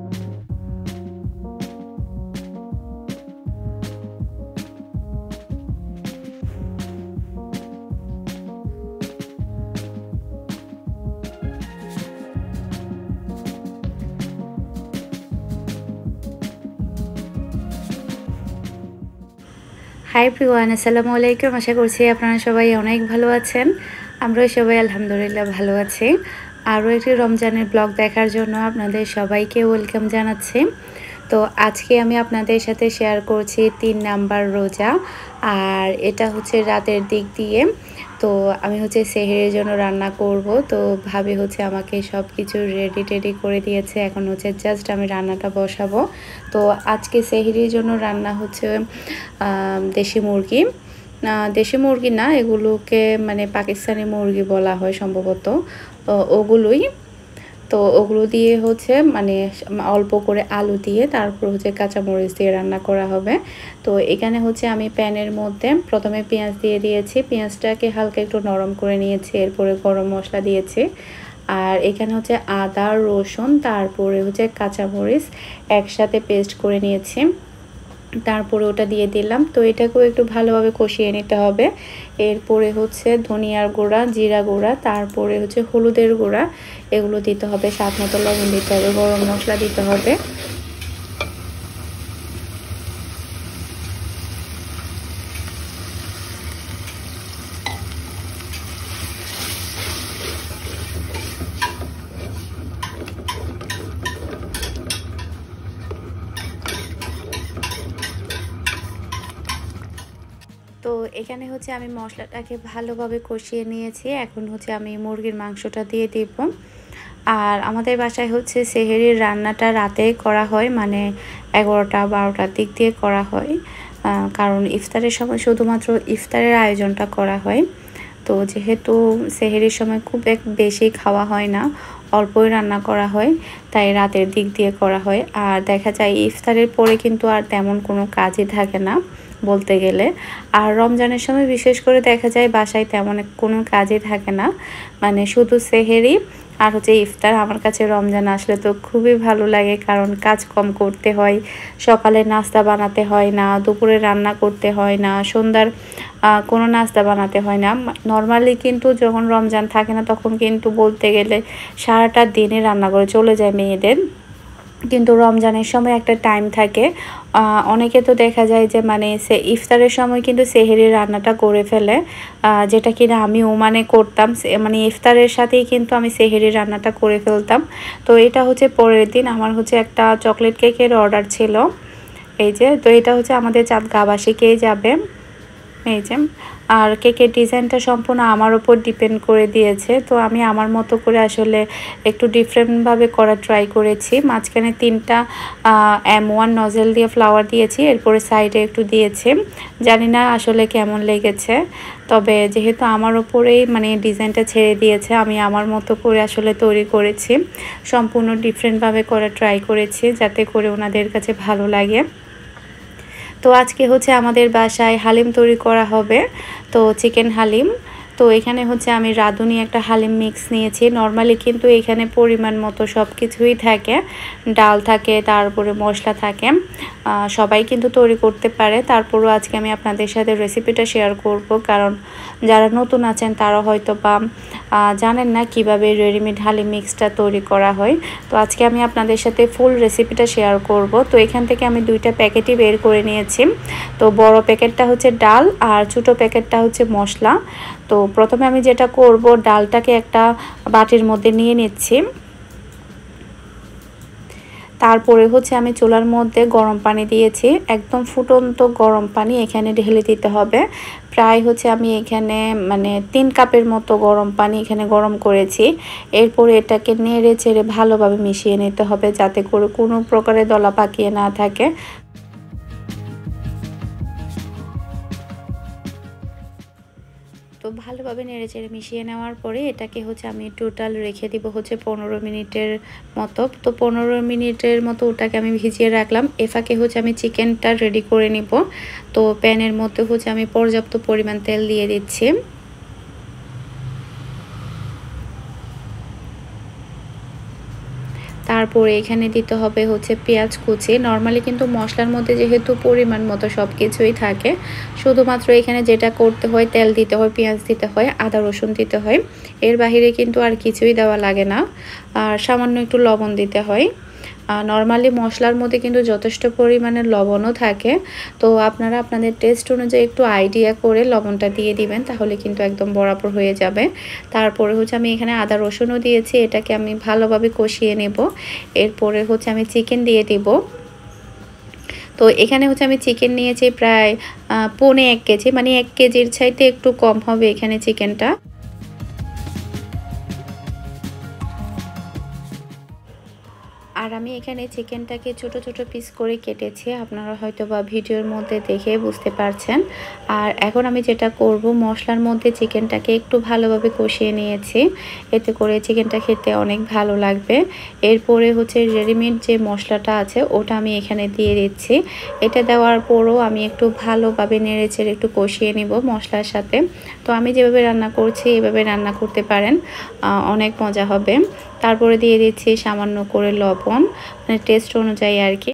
Hi everyone, আসসালামু আলাইকুম। আশা করছি আপনারা সবাই অনেক ভালো আছেন। আমরাও সবাই আলহামদুলিল্লাহ ভালো আছি। আরও একটি রমজানের ব্লগ দেখার জন্য আপনাদের সবাইকে ওয়েলকাম জানাচ্ছি। তো আজকে আমি আপনাদের সাথে শেয়ার করছি 3 নাম্বার রোজা, আর এটা হচ্ছে রাতের দিক দিয়ে। তো আমি হচ্ছে সেহরির জন্য রান্না করব। তো ভাবি হচ্ছে আমাকে সব কিছু রেডি করে দিয়েছে। এখন হচ্ছে জাস্ট আমি রান্নাটা বসাবো। তো আজকে সেহরির জন্য রান্না হচ্ছে দেশি মুরগি। দেশি মুরগি না, এগুলোকে মানে পাকিস্তানি মুরগি বলা হয় সম্ভবত, ওগুলোই। তো ওগুলো দিয়ে হচ্ছে মানে অল্প করে আলু দিয়ে তারপর হচ্ছে কাঁচামরিচ দিয়ে রান্না করা হবে। তো এখানে হচ্ছে আমি প্যানের মধ্যে প্রথমে পেঁয়াজ দিয়ে দিয়েছি, পেঁয়াজটাকে হালকা একটু নরম করে নিয়েছি, এরপরে গরম মশলা দিয়েছি। আর এখানে হচ্ছে আদা রসুন তারপরে হচ্ছে কাঁচামরিচ একসাথে পেস্ট করে নিয়েছি, তারপরে ওটা দিয়ে দিলাম। তো এটাকেও একটু ভালোভাবে কষিয়ে নিতে হবে। এরপরে হচ্ছে ধনিয়ার গুঁড়া, জিরা গুঁড়া, তারপরে হচ্ছে হলুদের গুঁড়া, এগুলো দিতে হবে, স্বাদ মতো লবণ দিতে হবে, গরম মশলা দিতে হবে। তো এখানে হচ্ছে আমি মশলাটাকে ভালোভাবে কষিয়ে নিয়েছি। এখন হচ্ছে আমি মুরগির মাংসটা দিয়ে দিব। আর আমাদের বাসায় হচ্ছে সেহরির রান্নাটা রাতে করা হয়, মানে 11টা-12টার দিক দিয়ে করা হয়, কারণ ইফতারের সময় শুধুমাত্র ইফতারের আয়োজনটা করা হয়। তো যেহেতু সেহরির সময় খুব বেশি খাওয়া হয় না, অল্পই রান্না করা হয়, তাই রাতের দিক দিয়ে করা হয়। আর দেখা যায় ইফতারের পরে কিন্তু আর তেমন কোনো কাজই থাকে না বলতে গেলে। আর রমজানের সময় বিশেষ করে দেখা যায় বাসায় তেমন কোনো কাজই থাকে না, মানে শুধু সেহরি আর হচ্ছে ইফতার। আমার কাছে রমজান আসলে তো খুবই ভালো লাগে, কারণ কাজ কম করতে হয়, সকালে নাস্তা বানাতে হয় না, দুপুরে রান্না করতে হয় না, সন্ধ্যার কোনো নাস্তা বানাতে হয় না। নর্মালি কিন্তু যখন রমজান থাকে না তখন কিন্তু বলতে গেলে সারাটা দিনে রান্না করে চলে যায় মেয়েদের, কিন্তু রমজানের সময় একটা টাইম থাকে। অনেকে তো দেখা যায় যে মানে সে ইফতারের সময় কিন্তু সেহরির রান্নাটা করে ফেলে, যেটা কিনা আমিও মানে করতাম, মানে ইফতারের সাথেই কিন্তু আমি সেহরির রান্নাটা করে ফেলতাম। তো এটা হচ্ছে পরের দিন আমার হচ্ছে একটা চকলেট কেকের অর্ডার ছিল, এই যে। তো এটা হচ্ছে আমাদের চাঁদ গাবাসিকেই যাবে, এই যে। আর কেকের ডিজাইনটা সম্পূর্ণ আমার উপর ডিপেন্ড করে দিয়েছে। তো আমি আমার মতো করে আসলে একটু ডিফারেন্টভাবে করা ট্রাই করেছি। মাঝখানে 3টা M1 নজেল দিয়ে ফ্লাওয়ার দিয়েছি, এরপরে সাইডে একটু দিয়েছি। জানি না আসলে কেমন লেগেছে, তবে যেহেতু আমার উপরেই মানে ডিজাইনটা ছেড়ে দিয়েছে, আমি আমার মতো করে আসলে তৈরি করেছি। সম্পূর্ণ ডিফারেন্টভাবে করা ট্রাই করেছি যাতে করে ওনাদের কাছে ভালো লাগে। তো আজকে হচ্ছে আমাদের বাসায় হালিম তৈরি করা হবে, তো চিকেন হালিম। তো এখানে হচ্ছে আমি রাঁধুনি একটা হালিম মিক্স নিয়েছি। নর্মালি কিন্তু এখানে পরিমাণ মতো সব কিছুই থাকে, ডাল থাকে, তারপরে মশলা থাকে, সবাই কিন্তু তৈরি করতে পারে। তারপরও আজকে আমি আপনাদের সাথে রেসিপিটা শেয়ার করব, কারণ যারা নতুন আছেন তারা হয়তো বা জানেন না কিভাবে রেডিমেড হালিম মিক্সটা তৈরি করা হয়। তো আজকে আমি আপনাদের সাথে ফুল রেসিপিটা শেয়ার করব। তো এখান থেকে আমি 2টা প্যাকেটই বের করে নিয়েছি। তো বড় প্যাকেটটা হচ্ছে ডাল আর ছোটো প্যাকেটটা হচ্ছে মশলা। তো প্রথমে আমি যেটা করব, ডালটাকে একটা বাটির মধ্যে নিয়ে নিচ্ছি। তারপরে হচ্ছে আমি চুলার মধ্যে গরম পানি দিয়েছি, একদম ফুটন্ত গরম পানি এখানে ঢেলে দিতে হবে। প্রায় হচ্ছে আমি এখানে মানে 3 কাপের মতো গরম পানি এখানে গরম করেছি। এরপরে এটাকে নেড়ে চেড়ে ভালোভাবে মিশিয়ে নিতে হবে, যাতে করে কোনো প্রকারের দলা পাকিয়ে না থাকে। তো ভালোভাবে নেড়েচেড়ে মিশিয়ে নেওয়ার পরে এটাকে হচ্ছে আমি টোটাল রেখে দিব হচ্ছে 15 মিনিটের মতো। তো 15 মিনিটের মতো ওটাকে আমি ভিজিয়ে রাখলাম। এফাকে হচ্ছে আমি চিকেনটা রেডি করে নিব। তো প্যানের মধ্যে হচ্ছে আমি পর্যাপ্ত পরিমাণ তেল দিয়ে দিচ্ছি। তারপরে এখানে দিতে হবে হচ্ছে পেঁয়াজ কুচি। নর্মালি কিন্তু মশলার মধ্যে যেহেতু পরিমাণ মতো সব কিছুই থাকে, শুধুমাত্র এখানে যেটা করতে হয় তেল দিতে হয়, পেঁয়াজ দিতে হয়, আদা রসুন দিতে হয়, এর বাহিরে কিন্তু আর কিছুই দেওয়া লাগে না। আর সামান্য একটু লবণ দিতে হয়। নর্মালি মশলার মধ্যে কিন্তু যথেষ্ট পরিমাণে লবণও থাকে, তো আপনারা আপনাদের টেস্ট অনুযায়ী একটু আইডিয়া করে লবণটা দিয়ে দিবেন, তাহলে কিন্তু একদম বরাবর হয়ে যাবে। তারপরে হচ্ছে আমি এখানে আদা রসুনও দিয়েছি, এটাকে আমি ভালোভাবে কষিয়ে নেব। এরপরে হচ্ছে আমি চিকেন দিয়ে দিব। তো এখানে হচ্ছে আমি চিকেন নিয়েছি প্রায় 1.25 কেজি, মানে 1 কেজির চাইতে একটু কম হবে এখানে চিকেনটা। আর আমি এখানে চিকেনটাকে ছোট ছোট পিস করে কেটেছি, আপনারা হয়তো বা ভিডিওর মধ্যে দেখে বুঝতে পারছেন। আর এখন আমি যেটা করব, মশলার মধ্যে চিকেনটাকে একটু ভালোভাবে কষিয়ে নিয়েছি, এতে করে চিকেনটা খেতে অনেক ভালো লাগবে। এরপরে হচ্ছে রেডিমেড যে মশলাটা আছে ওটা আমি এখানে দিয়ে দিচ্ছি। এটা দেওয়ার পরও আমি একটু ভালোভাবে নেড়েচেড়ে একটু কষিয়ে নিব মশলার সাথে। তো আমি যেভাবে রান্না করছি এভাবে রান্না করতে পারেন, অনেক মজা হবে। তারপরে দিয়ে দিচ্ছি সামান্য করে লবণ, মানে টেস্ট অনুযায়ী আর কি।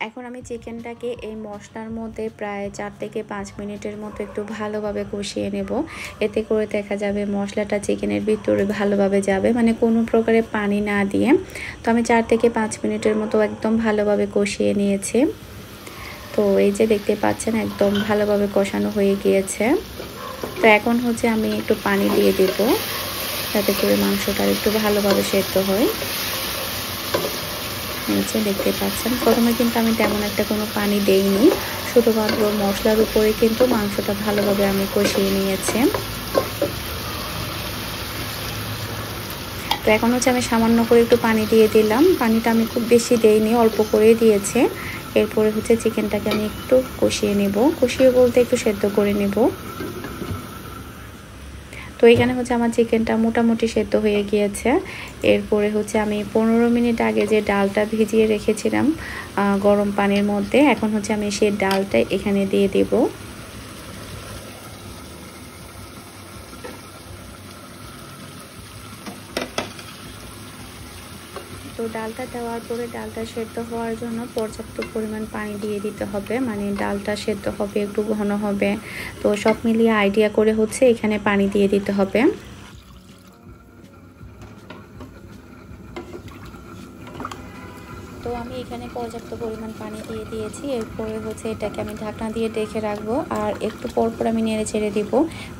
এখন আমি চিকেনটাকে এই মশলার মধ্যে প্রায় 4 থেকে 5 মিনিটের মতো একটু ভালোভাবে কষিয়ে নেব। এতে করে দেখা যাবে মশলাটা চিকেনের ভিতরে ভালোভাবে যাবে, মানে কোনো প্রকারে পানি না দিয়ে। তো আমি 4 থেকে 5 মিনিটের মতো একদম ভালোভাবে কষিয়ে নিয়েছি। তো এই যে দেখতে পাচ্ছেন একদম ভালোভাবে কষানো হয়ে গিয়েছে। তো এখন হচ্ছে আমি একটু পানি দিয়ে দেব, যাতে করে মাংসটা একটু ভালোভাবে সেদ্ধ হয়। এই যে দেখতে পাচ্ছেন, প্রথমে কিন্তু আমি তেমন একটা কোনো পানি দেইনি, শুধুমাত্র মশলার উপরে কিন্তু মাংসটা ভালোভাবে আমি কষিয়ে নিয়েছি। তো এখন হচ্ছে আমি সামান্য করে একটু পানি দিয়ে দিলাম, পানিটা আমি খুব বেশি দেইনি, অল্প করেই দিয়েছে। এরপরে হচ্ছে চিকেনটাকে আমি একটু কষিয়ে নেব, কষিয়ে বলতে একটু সেদ্ধ করে নেব। তো এখানে হচ্ছে আমার চিকেনটা মোটামুটি সেদ্ধ হয়ে গিয়েছে। এরপরে হচ্ছে আমি 15 মিনিট আগে যে ডালটা ভিজিয়ে রেখেছিলাম গরম পানির মধ্যে, এখন হচ্ছে আমি সেই ডালটা এখানে দিয়ে দেব। তো ডালটা দেওয়ার পরে ডালটা সেদ্ধ হওয়ার জন্য পর্যাপ্ত পরিমাণ পানি দিয়ে দিতে হবে, মানে ডালটা সেদ্ধ হবে, একটু ঘন হবে। তো সব মিলিয়ে আইডিয়া করে হচ্ছে এখানে পানি দিয়ে দিতে হবে। তো আমি এখানে পর্যাপ্ত পরিমাণ পানি দিয়ে দিয়েছি। এরপরে হচ্ছে এটাকে আমি ঢাকনা দিয়ে ঢেকে রাখবো, আর একটু পরপর আমি নেড়ে চেড়ে দিব,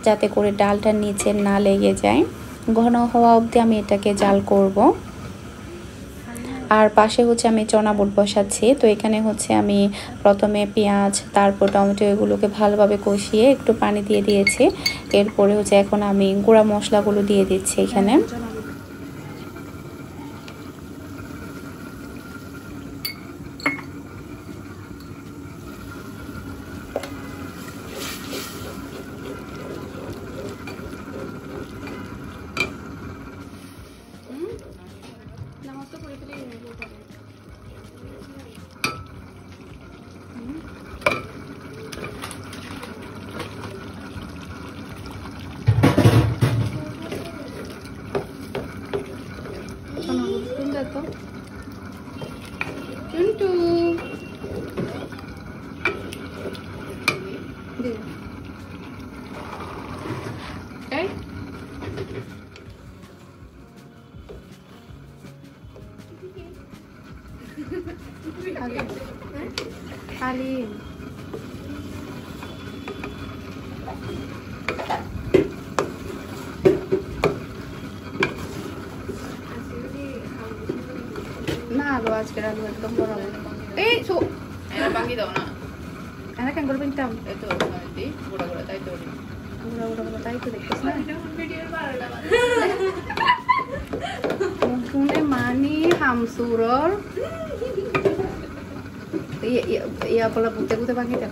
যাতে করে ডালটা নিচে না লেগে যায়। ঘন হওয়া অবধি আমি এটাকে জাল করব। আর পাশে হচ্ছে আমি চনা বুট বসাচ্ছি। তো এখানে হচ্ছে আমি প্রথমে পেঁয়াজ, তারপর টমেটো, এগুলোকে ভালোভাবে কষিয়ে একটু পানি দিয়ে দিয়েছি। এরপরে হচ্ছে এখন আমি গুঁড়া মশলাগুলো দিয়ে দিচ্ছি এখানে। Alim. Nah, lo aja kira lu itu orang. Su. Enak bangki tau na. Enak kan gue pintam. Itu nanti gula-gula tai itu. Gula-gula tai itu deh. Mungkin mani hamsuror. Iya pola putih bangki tau.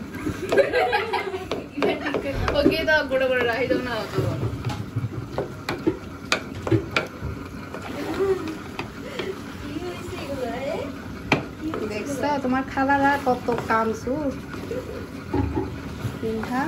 Oke, dah gula-gula lah itu na tuh. দেখছো তোমার খালারা কত কামসু পিঠা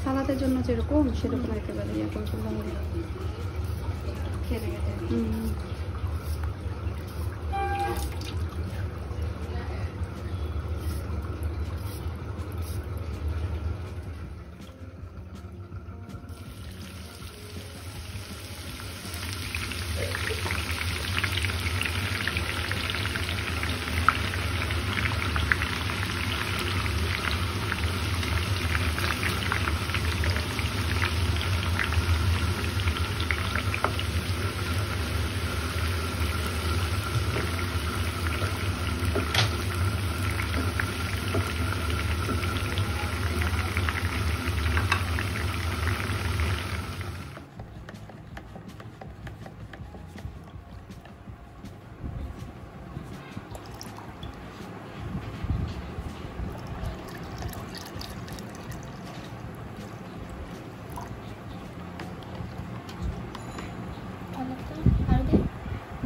সালাদের জন্য যেরকম সেরকম একেবারে ইয়ে করে ফেললাম খেতে খেতে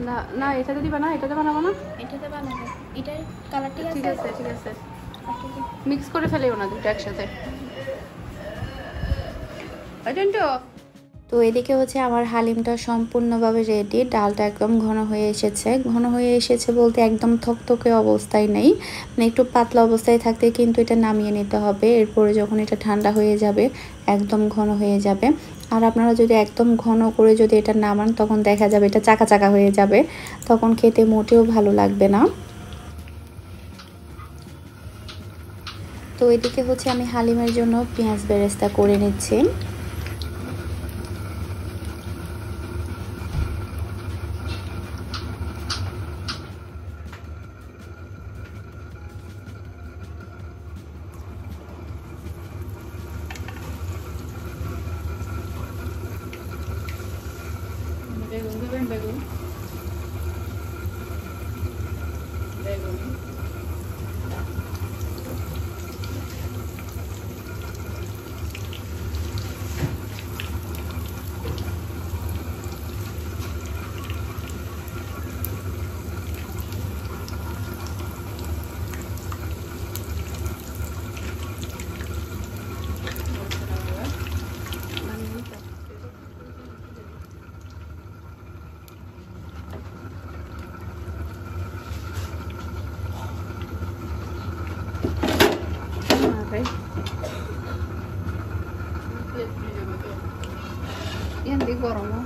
না না এটাতে দিবা না এটাতে বানাবো না এটাতে বানাবো এটার কালারটা ঠিক আছে ঠিক আছে মিক্স করে ফেলেও না দুটো একসাথে তো এদিকে হচ্ছে আমার হালিমটা সম্পূর্ণভাবে রেডি। ডালটা একদম ঘন হয়ে এসেছে, ঘন হয়ে এসেছে বলতে একদম থকথকে অবস্থায় নেই, মানে একটু পাতলা অবস্থায় থাকতে কিন্তু এটা নামিয়ে নিতে হবে। এরপরে যখন এটা ঠান্ডা হয়ে যাবে একদম ঘন হয়ে যাবে। আর আপনারা যদি একদম ঘন করে যদি এটা নামান তখন দেখা যাবে এটা চাকা চাকা হয়ে যাবে, তখন খেতে মোটেও ভালো লাগবে না। তো এদিকে হচ্ছে আমি হালিমের জন্য পেঁয়াজ বেরেস্তা করে নিচ্ছি। বেগুন Yan di goromo.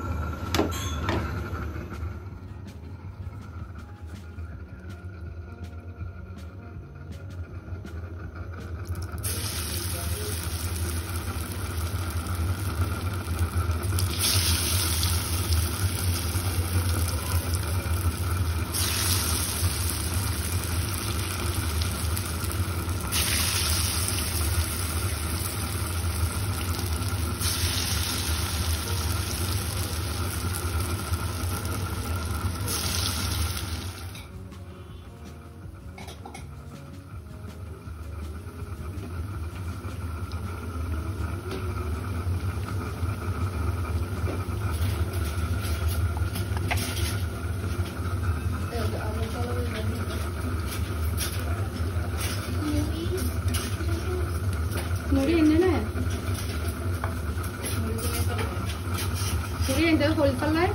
ছুরি এনে হল পাল্লায়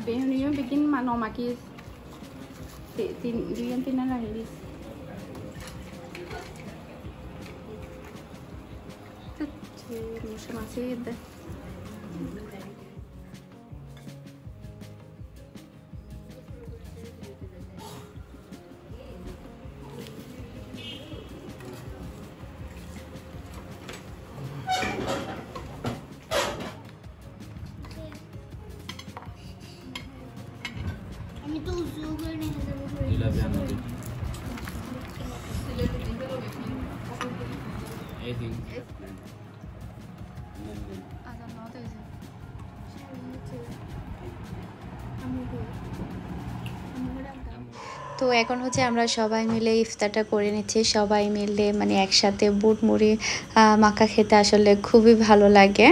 Biasanya bikin mano makis Diyan tinala hilis مش معصية ده তো এখন হচ্ছে আমরা সবাই মিলে ইফতারটা করে নিচ্ছি। সবাই মিলে মানে একসাথে বুট মুড়ি মাখা খেতে আসলে খুবই ভালো লাগে।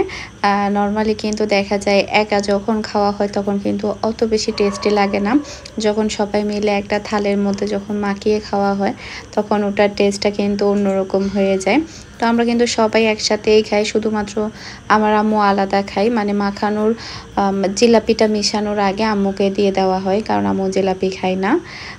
নর্মালি কিন্তু দেখা যায় একা যখন খাওয়া হয় তখন কিন্তু অত বেশি টেস্টি লাগে না। যখন সবাই মিলে একটা থালের মধ্যে যখন মাখিয়ে খাওয়া হয় তখন ওটার টেস্টটা কিন্তু অন্যরকম হয়ে যায়। তো আমরা কিন্তু সবাই একসাথেই খাই, শুধুমাত্র আমার আম্মু আলাদা খাই, মানে মাখানোর জিলাপিটা মিশানোর আগে আম্মুকে দিয়ে দেওয়া হয়, কারণ আম্মু জিলাপি খায় না।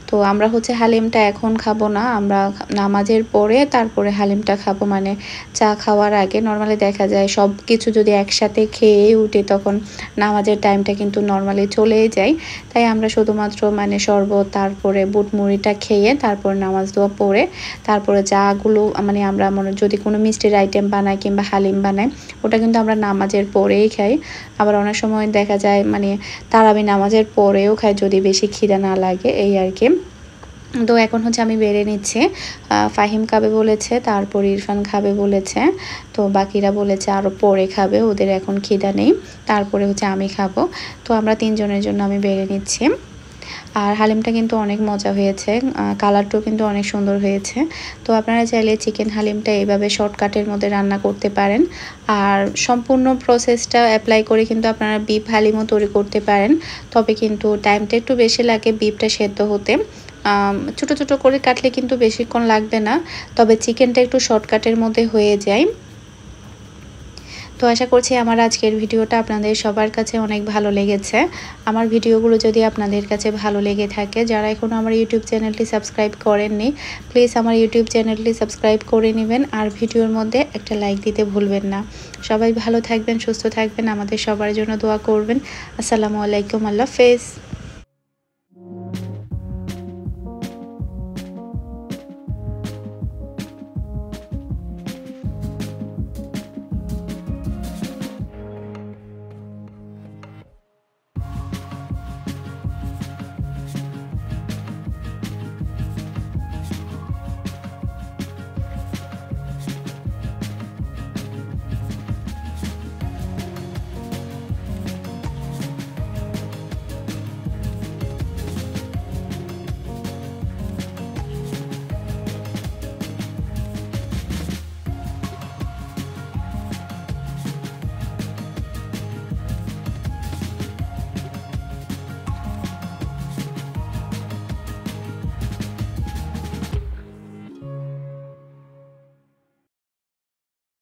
তো আমরা হচ্ছে হালিমটা এখন খাবো না, আমরা নামাজের পরে তারপরে হালিমটা খাবো, মানে চা খাওয়ার আগে। নর্মালি দেখা যায় সব কিছু যদি একসাথে খেয়ে উঠি তখন নামাজের টাইমটা কিন্তু নর্মালি চলেই যায়। তাই আমরা শুধুমাত্র মানে শরবত তারপরে বুট মুড়িটা খেয়ে তারপর নামাজ দোয়া পড়ে তারপরে চাগুলো মানে আমরা যদি কোনো মিষ্টির আইটেম বানাই কিংবা হালিম বানাই ওটা কিন্তু আমরা নামাজের পরেই খাই। আবার অনেক সময় দেখা যায় মানে তারাবি নামাজের পরেও খাই যদি বেশি খিদা না লাগে, এই আর কি। তো এখন হচ্ছে আমি বেড়ে নিচ্ছি, ফাহিম খাবে বলেছে, তারপর ইরফান খাবে বলেছে, তো বাকিরা বলেছে আরও পরে খাবে, ওদের এখন খিদা নেই, তারপরে হচ্ছে আমি খাবো। তো আমরা তিনজনের জন্য আমি বেড়ে নিচ্ছি। আর হালিমটা কিন্তু অনেক মজা হয়েছে, কালারটাও কিন্তু অনেক সুন্দর হয়েছে। তো আপনারা চাইলে চিকেন হালিমটা এইভাবে শর্টকাটের মধ্যে রান্না করতে পারেন। আর সম্পূর্ণ প্রসেসটা অ্যাপ্লাই করে কিন্তু আপনারা বিফ হালিমও তৈরি করতে পারেন, তবে কিন্তু টাইমটা একটু বেশি লাগে বিফটা সেদ্ধ হতে। ছোট ছোট করে কাটলে কিন্তু বেশিক্ষণ লাগবে না, তবে চিকেনটা একটু শর্টকাটের মধ্যে হয়ে যায়। তো আশা করছি আমার আজকের ভিডিওটা আপনাদের সবার কাছে অনেক ভালো লেগেছে। আমার ভিডিওগুলো যদি আপনাদের কাছে ভালো লেগে থাকে, যারা এখনও আমার ইউটিউব চ্যানেলটি সাবস্ক্রাইব করেননি প্লিজ আমার ইউটিউব চ্যানেলটি সাবস্ক্রাইব করে নেবেন, আর ভিডিওর মধ্যে একটা লাইক দিতে ভুলবেন না। সবাই ভালো থাকবেন, সুস্থ থাকবেন, আমাদের সবার জন্য দোয়া করবেন। আসসালামু আলাইকুম, আল্লাহ হাফেজ।